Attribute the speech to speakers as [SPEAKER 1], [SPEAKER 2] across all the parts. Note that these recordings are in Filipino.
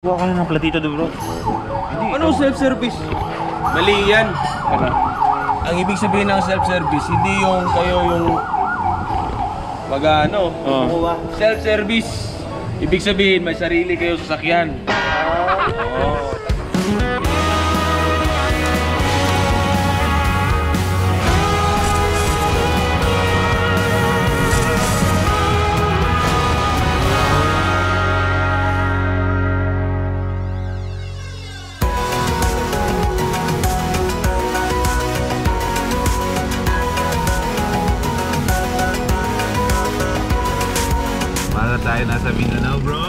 [SPEAKER 1] Kuha ka ng platito do, bro.
[SPEAKER 2] Ano self-service? Mali yan.
[SPEAKER 1] Ano?
[SPEAKER 2] Ang ibig sabihin ng self-service, hindi yung kayo yung mag-ano. Self-service. Ibig sabihin, may sarili kayo sasakyan. Oo.
[SPEAKER 1] Tayo nasa Mindanao, bro.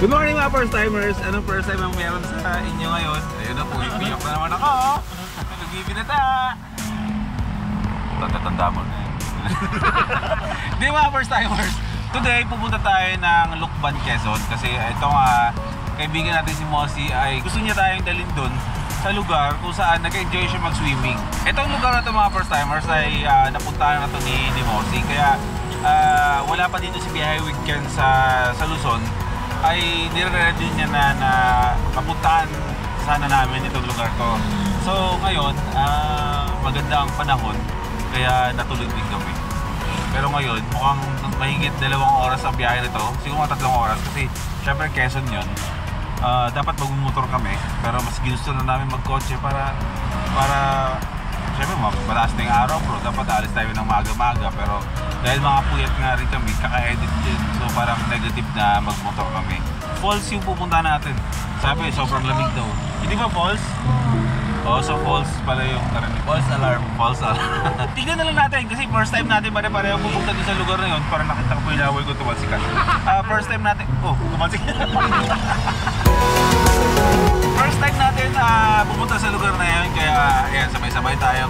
[SPEAKER 1] Good morning mga first timers. Anong first time ang meron sa inyo ngayon? Ayun na po, ipiyak na naman ako. Nag-ibinata. Tanda mo na. Di mga first timers, today pupunta tayo ng Lucban, Quezon. Kasi itong kaibigan natin si Mossy ay gusto niya tayong dalhin dun sa lugar kung saan nag-enjoy siya mag-swimming. Itong lugar na ito mga first timers ay napuntahan na ito ni Mossy. Kaya wala pa dito si Biyahe Weekend sa Luzon, ay nire-ready niya na mapuntahan sana namin itong lugar to. So ngayon, maganda ang panahon, kaya natuloy din kami. Pero ngayon, mukhang mahigit 2 oras ang biyahe nito. Siguro mga 3 oras kasi syempre Quezon yun. Dapat magmumotor kami, pero mas ginusto na namin magkotse para syempre mataas na yung araw, bro. Dapat alis tayo ng maga-maga, pero dahil mga puyat nga rin kami, kaka-edit din. So parang negative na magmotor kami. Falls yung pupunta natin. Sabi, sobrang lamig daw. Hindi ba falls? Oo, so falls pala yung karamihan. False alarm. False alarm. Tignan na lang natin kasi first time natin pare-pareho pupunta din sa lugar na yun. Parang nakita ko po yung laway ko tumalsikan. First time natin, tumalsikan. First time natin pupunta sa lugar na yun. Kaya ayan, sabay-sabay tayong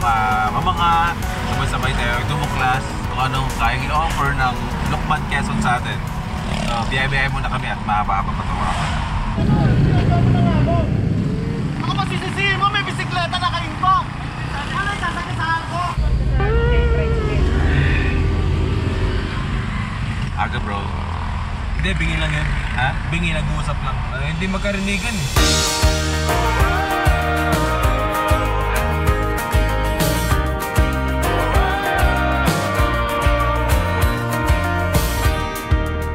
[SPEAKER 1] mamanga. Sabay-sabay tayong tumuklas kung anong kayang i-offer ng Lucban, Quezon sa atin. So, biyahe-biyahe muna kami at mahaba-haba pa ito mga kapatid.
[SPEAKER 3] Ako masisisihin mo, may bisikleta na kaimbang! Ano yung sasagasaan ko?
[SPEAKER 1] Aga, bro.
[SPEAKER 2] Hindi, bingi lang yan.
[SPEAKER 1] Ha?
[SPEAKER 2] Bingi, nag-uusap lang. Hindi magkarinigan.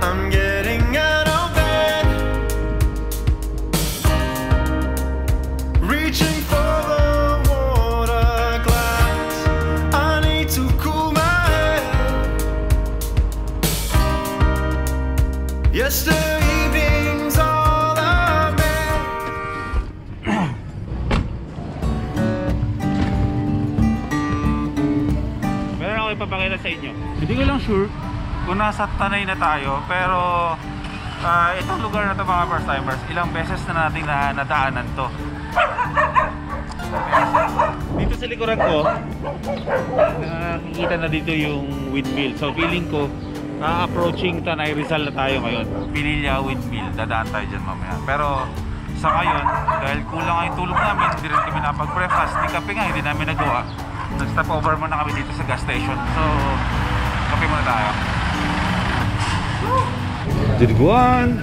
[SPEAKER 3] I'm getting out of bed, reaching for the water glass. I need to cool my head. Yesterday evening's all I met.
[SPEAKER 1] Meron ako ipapakita sa inyo. Hindi ko lang sure kung nasa Tanay na tayo, pero itong lugar na ito mga first timers, ilang beses na natin nadaanan to. Dito sa likuran ko, nakikita na dito yung windmill. So feeling ko, approaching Tanay Rizal na tayo ngayon. Pililya windmill, dadaan tayo dyan mamaya. Pero sa ngayon, dahil kulang ang tulog namin, hindi rin kami napag-breakfast, ni kape nga, hindi namin nagawa. Nag-stop over muna kami dito sa gas station. So, kape muna tayo. Diriguan!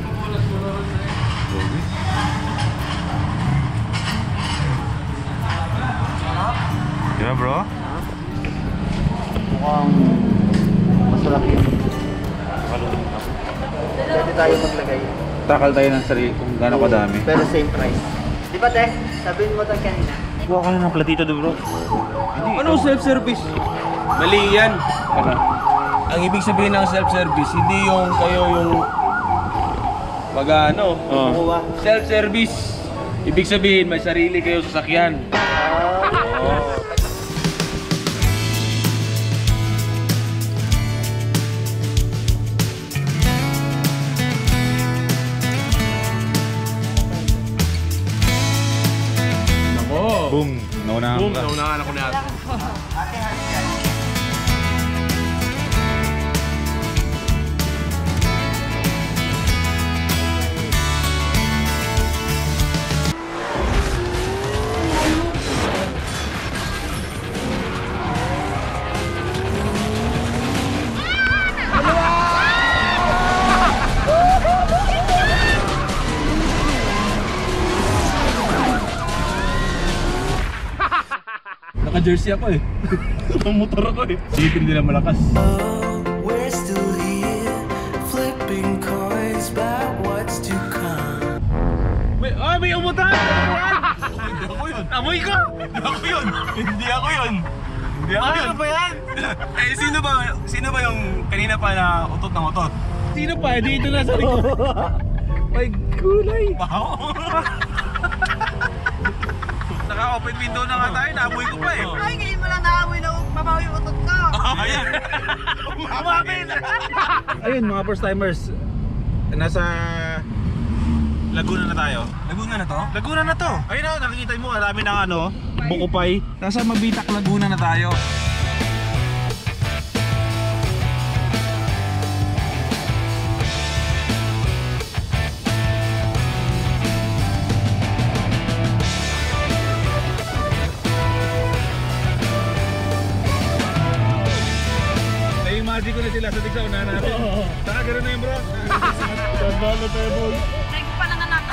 [SPEAKER 1] Diba, bro?
[SPEAKER 4] Mukhang masarap yun. Pwede tayo maglagay.
[SPEAKER 1] Takal tayo ng sarili kung gano'ng kadami.
[SPEAKER 4] Pero same price. Di ba, te? Sabihin mo ito kanina.
[SPEAKER 1] Kuha ka ng platito do, bro.
[SPEAKER 2] Ano self-service? Mali yan.
[SPEAKER 1] Ano?
[SPEAKER 2] Ang ibig sabihin ng self-service, hindi yung kayo yung mag-ano.
[SPEAKER 4] Kumuha.
[SPEAKER 2] Self-service. Ibig sabihin, may sarili kayo sasakyan. Oo.
[SPEAKER 1] Boom! Naunahan
[SPEAKER 2] Boom,
[SPEAKER 1] ka.
[SPEAKER 2] naunahan ako na. Naka-jersey ako eh. Naka-motor ako eh. Silipin nila malakas.
[SPEAKER 3] We're still here, flipping coins about what's to come.
[SPEAKER 1] May umutan! Hindi ako yun! Amoy ko! Hindi ako yun! Hindi ako yun! Hindi ako yun! Ano ba yan?
[SPEAKER 5] Eh, sino ba yung kanina pa na utot ng utot?
[SPEAKER 1] Sino pa? Dito na sa likod. May gulay!
[SPEAKER 5] Wow!
[SPEAKER 1] Naka-open window na nga tayo, naamoy ko pa eh.
[SPEAKER 6] Ay, ngayon mo lang naamoy na mabawi yung utot ko.
[SPEAKER 5] Ayan!
[SPEAKER 1] Umamit! Ayun mga first timers, nasa Laguna na tayo.
[SPEAKER 5] Laguna na to?
[SPEAKER 1] Laguna na to. Ayun o, nakikita mo, marami ng ano, Bukupay. Nasa Mabitak, Laguna na tayo. Nai-imagine ko na sila sa tigsa unahan natin. Saka gano'n na yun bro. Sandalo tayo boy.
[SPEAKER 6] Like pa lang anak.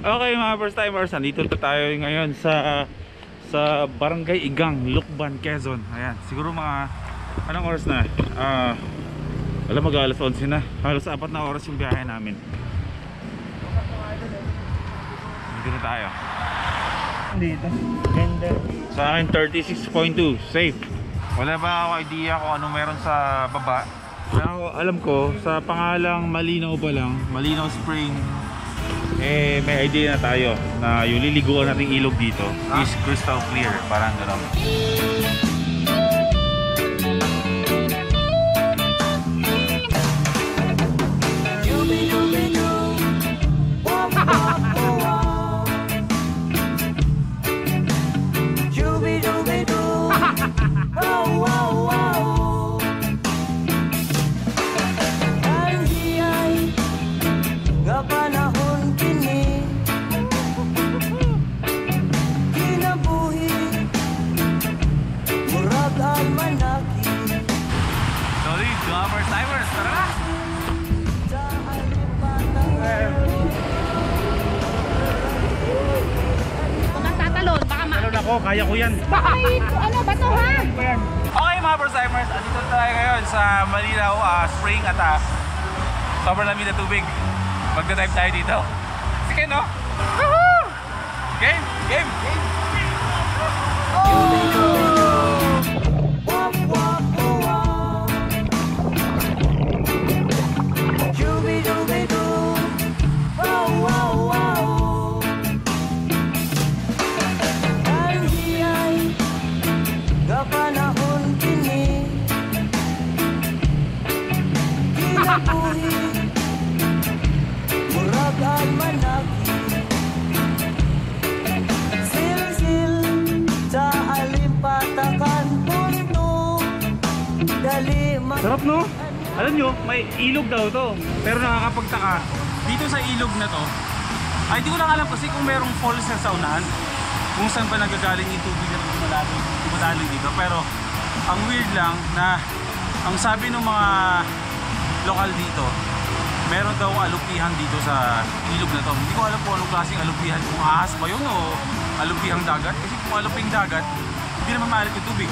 [SPEAKER 1] Okay mga first timers, nandito na tayo ngayon sa Barangay Igang, Lukban, Quezon. Ayan, siguro mga anong oras na? Alam mag alas 11 na. Halos 4 na oras yung biyahe namin. Dito na tayo.
[SPEAKER 4] Dito. Ganda.
[SPEAKER 1] Sa akin 36.2, safe. Wala ba ako idea kung ano meron sa baba. Pero alam ko, sa pangalang Malinaw ba lang, Malinaw Spring, eh may idea na tayo na yung liliguan nating ilog dito is crystal clear, parang gano'n.
[SPEAKER 5] Sorry, mga first timers, tara na!
[SPEAKER 6] Kung nagtatalon, baka
[SPEAKER 1] Talon ako, kaya ko yan.
[SPEAKER 6] Ay, ano ba to ha?
[SPEAKER 1] Okay mga first timers, andito tayo ngayon sa Malinaw Spring at sobrang lamig na tubig. Magda-dive tayo dito. Sige no? Woohoo! Game! Game! Game! Sarap no? Alam nyo, may ilog daw to. Pero nakakapagtaka, dito sa ilog na to, ay di ko lang alam kasi kung merong falls na sa unahan, kung saan ba nagagaling yung tubig na dumadaling dito. Pero ang weird lang na ang sabi ng mga lokal dito, meron daw alupihan dito sa ilog na to. Hindi ko alam kung anong klaseng alupihan, kung ahas ba yun o alupihang dagat. Kasi kung alupihang dagat, hindi naman maalit yung tubig.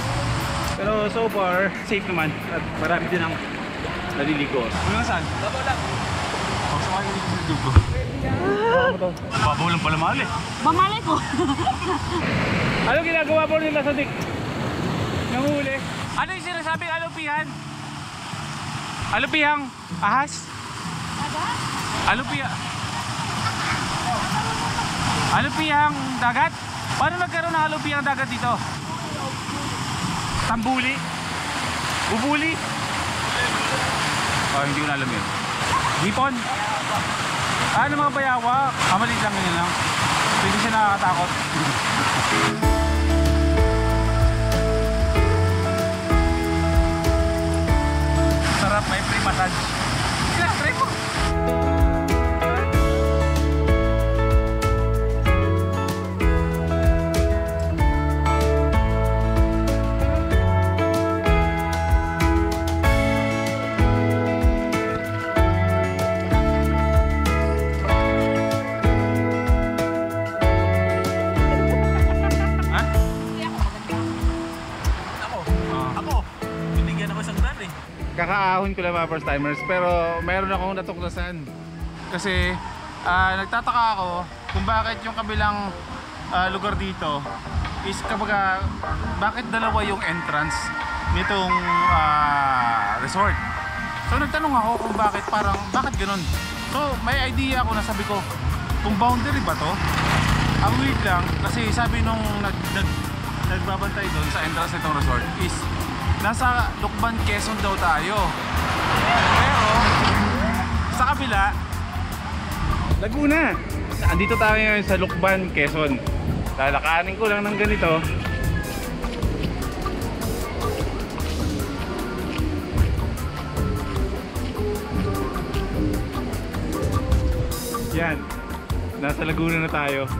[SPEAKER 1] Pero so far, safe naman at marami din ang naliligo. Hanggang saan? Babaw lang. Huwag sa mga naliligo ko. Babaw lang pala mahal eh.
[SPEAKER 6] Bamalay ko.
[SPEAKER 1] Ano ginagawa po nila sa dik? Nanguhuli. Ano yung sinasabing alupihan? Alupihang ahas? Alupihang... Alupihang dagat? Paano nagkaroon ng alupihang dagat dito? Tambuli? Bubuli? Oh, hindi ko na alam yun. Hipon? Ano mga bayawa? Maliit lang ganyan lang. Hindi siya nakakatakot. Sarap, may free massage. Sige, try mo.
[SPEAKER 2] ahon ko lang mga first timers, pero meron akong natuklasan. Kasi nagtataka ako kung bakit yung kabilang lugar dito is kapag bakit dalawa yung entrance nitong resort. So nagtanong ako kung bakit ganun. So may idea ako na sabi ko, kung boundary ba to? Ang weird lang kasi sabi nung nagbabantay doon sa entrance nitong resort is nasa Lucban, Quezon daw tayo. Pero sa kabila, Laguna. Andito tayo ngayon sa Lucban, Quezon. Lalakanin ko lang ng ganito. Yan. Nasa Laguna na tayo.